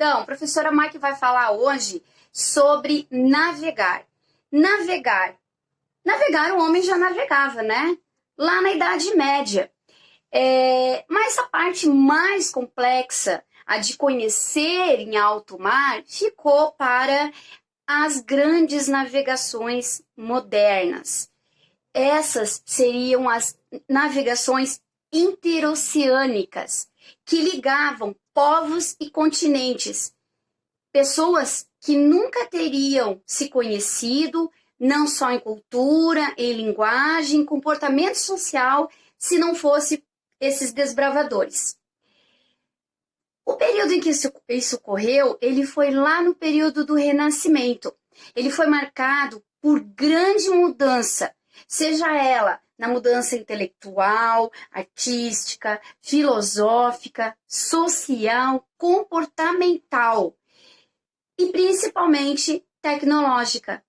Então, a professora Mike vai falar hoje sobre navegar. Navegar. Navegar, o homem já navegava, né? Lá na Idade Média. Mas a parte mais complexa, a de conhecer em alto mar, ficou para as grandes navegações modernas. Essas seriam as navegações interoceânicas, que ligavam povos e continentes, pessoas que nunca teriam se conhecido, não só em cultura, em linguagem, comportamento social, se não fosse esses desbravadores. O período em que isso ocorreu, ele foi lá no período do Renascimento. Ele foi marcado por grande mudança, seja ela na mudança intelectual, artística, filosófica, social, comportamental e principalmente tecnológica,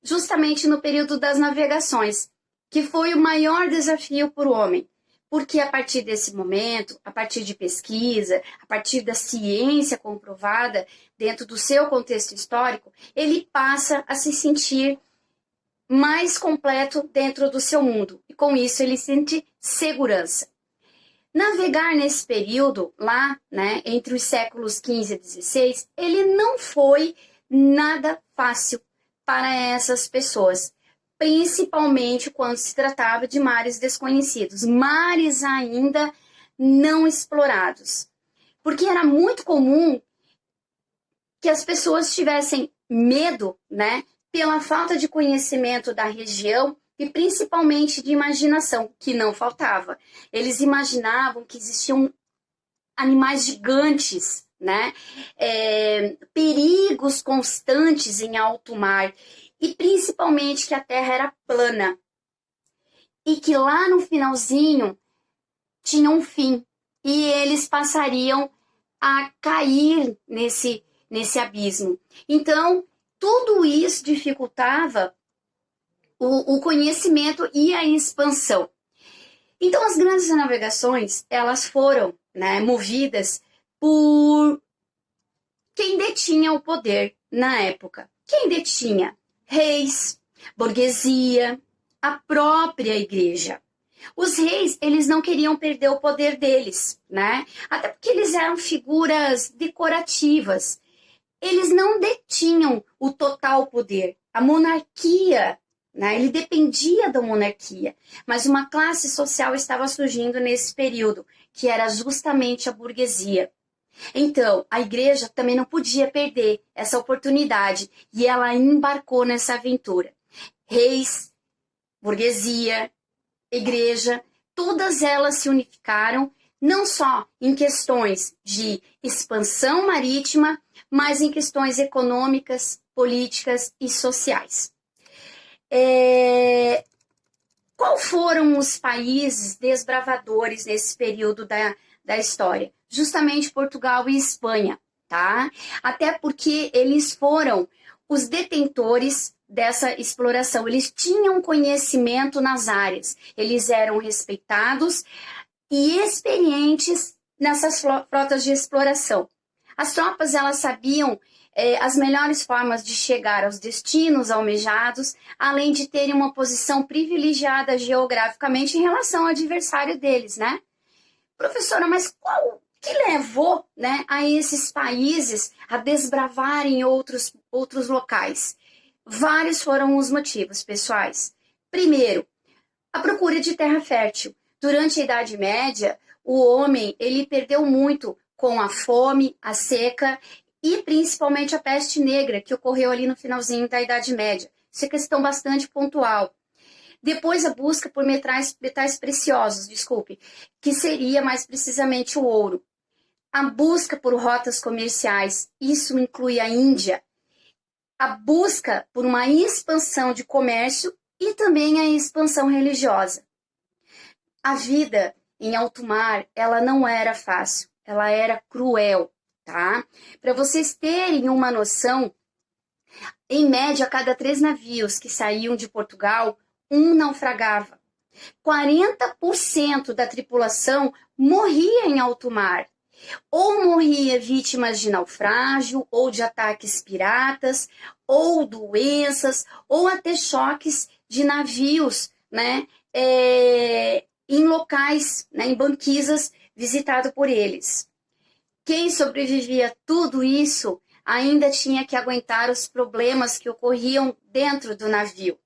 justamente no período das navegações, que foi o maior desafio para o homem. Porque a partir desse momento, a partir de pesquisa, a partir da ciência comprovada dentro do seu contexto histórico, ele passa a se sentir mais completo dentro do seu mundo. E com isso ele sente segurança. Navegar nesse período, lá, né, entre os séculos XV e XVI, ele não foi nada fácil para essas pessoas. Principalmente quando se tratava de mares desconhecidos, mares ainda não explorados. Porque era muito comum que as pessoas tivessem medo, né, pela falta de conhecimento da região e principalmente de imaginação, que não faltava. Eles imaginavam que existiam animais gigantes, né, perigos constantes em alto mar, e principalmente que a Terra era plana e que lá no finalzinho tinha um fim e eles passariam a cair nesse abismo. Então, tudo isso dificultava o conhecimento e a expansão. Então, as grandes navegações, elas foram, né, movidas por quem detinha o poder na época. Quem detinha? Reis, burguesia, a própria igreja. Os reis, eles não queriam perder o poder deles, né? Até porque eles eram figuras decorativas. Eles não detinham o total poder. A monarquia, né? Ele dependia da monarquia. Mas uma classe social estava surgindo nesse período, que era justamente a burguesia. Então, a igreja também não podia perder essa oportunidade e ela embarcou nessa aventura. Reis, burguesia, igreja, todas elas se unificaram, não só em questões de expansão marítima, mas em questões econômicas, políticas e sociais. Qual foram os países desbravadores nesse período da história? Justamente Portugal e Espanha, tá? Até porque eles foram os detentores dessa exploração. Eles tinham conhecimento nas áreas, eles eram respeitados e experientes nessas frotas de exploração. As tropas, elas sabiam as melhores formas de chegar aos destinos almejados, além de terem uma posição privilegiada geograficamente em relação ao adversário deles, né? Professora, mas qual que levou, né, a esses países a desbravarem outros locais? Vários foram os motivos, pessoais. Primeiro, a procura de terra fértil. Durante a Idade Média, o homem ele perdeu muito com a fome, a seca e principalmente a peste negra, que ocorreu ali no finalzinho da Idade Média. Isso é questão bastante pontual. Depois a busca por metais preciosos, que seria mais precisamente o ouro. A busca por rotas comerciais, isso inclui a Índia. A busca por uma expansão de comércio e também a expansão religiosa. A vida em alto mar, ela não era fácil, ela era cruel, tá? Para vocês terem uma noção, em média, a cada 3 navios que saíam de Portugal, um naufragava. 40% da tripulação morria em alto mar. Ou morria vítimas de naufrágio, ou de ataques piratas, ou doenças, ou até choques de navios, né? Em locais, né, em banquisas visitado por eles. Quem sobrevivia a tudo isso ainda tinha que aguentar os problemas que ocorriam dentro do navio,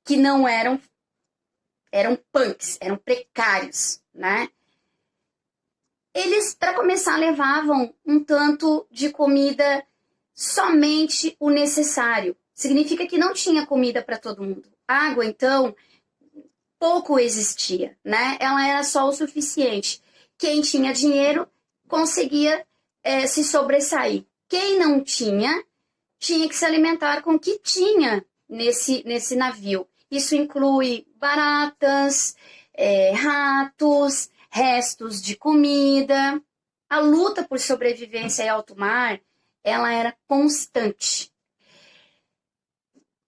que não eram punks, eram precários, né? Eles, para começar, levavam um tanto de comida, somente o necessário. Significa que não tinha comida para todo mundo. Água, então, pouco existia, né? Ela era só o suficiente. Quem tinha dinheiro conseguia se sobressair. Quem não tinha, tinha que se alimentar com o que tinha nesse navio. Isso inclui baratas, ratos, restos de comida. A luta por sobrevivência em alto mar, ela era constante.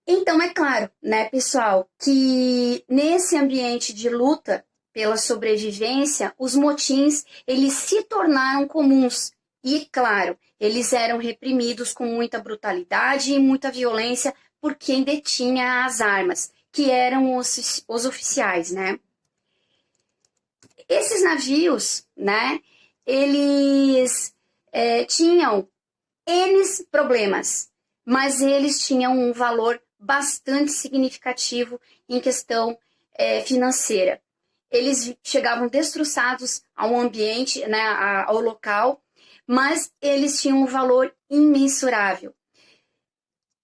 Então, é claro, né, pessoal, que nesse ambiente de luta pela sobrevivência, os motins, eles se tornaram comuns. E, claro, eles eram reprimidos com muita brutalidade e muita violência por quem detinha as armas, que eram os oficiais, né? Esses navios, né, eles tinham N problemas, mas eles tinham um valor bastante significativo em questão financeira. Eles chegavam destroçados ao ambiente, né, ao local, mas eles tinham um valor imensurável.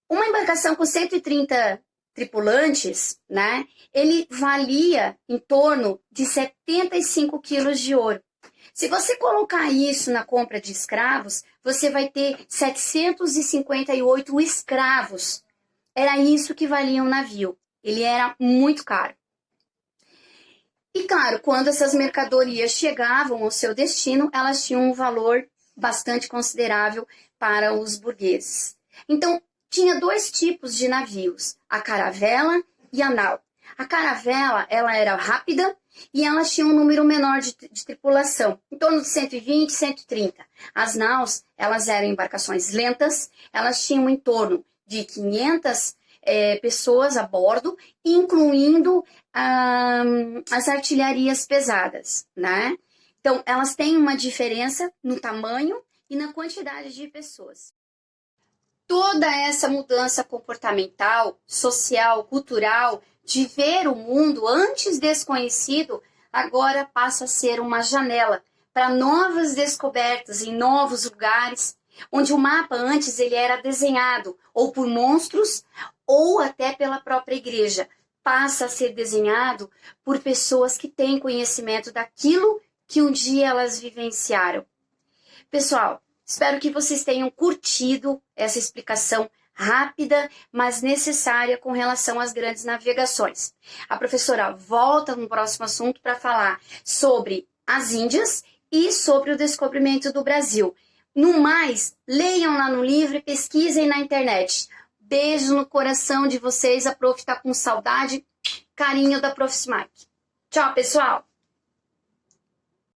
Uma embarcação com 130 tripulantes, né, ele valia em torno de 75 quilos de ouro. Se você colocar isso na compra de escravos, você vai ter 758 escravos. Era isso que valia um navio. Ele era muito caro. E claro, quando essas mercadorias chegavam ao seu destino, elas tinham um valor bastante considerável para os burgueses. Então, tinha dois tipos de navios, a caravela e a nau. A caravela, ela era rápida e ela tinha um número menor de tripulação, em torno de 120, 130. As naus, elas eram embarcações lentas, elas tinham em torno de 500 pessoas a bordo, incluindo as artilharias pesadas, né? Então, elas têm uma diferença no tamanho e na quantidade de pessoas. Toda essa mudança comportamental, social, cultural, de ver o mundo antes desconhecido, agora passa a ser uma janela para novas descobertas em novos lugares, onde o mapa antes ele era desenhado ou por monstros ou até pela própria igreja. Passa a ser desenhado por pessoas que têm conhecimento daquilo que um dia elas vivenciaram. Pessoal, espero que vocês tenham curtido essa explicação rápida, mas necessária com relação às grandes navegações. A professora volta no próximo assunto para falar sobre as Índias e sobre o descobrimento do Brasil. No mais, leiam lá no livro e pesquisem na internet. Beijo no coração de vocês, a prof está com saudade, carinho da Prof. Smike. Tchau, pessoal!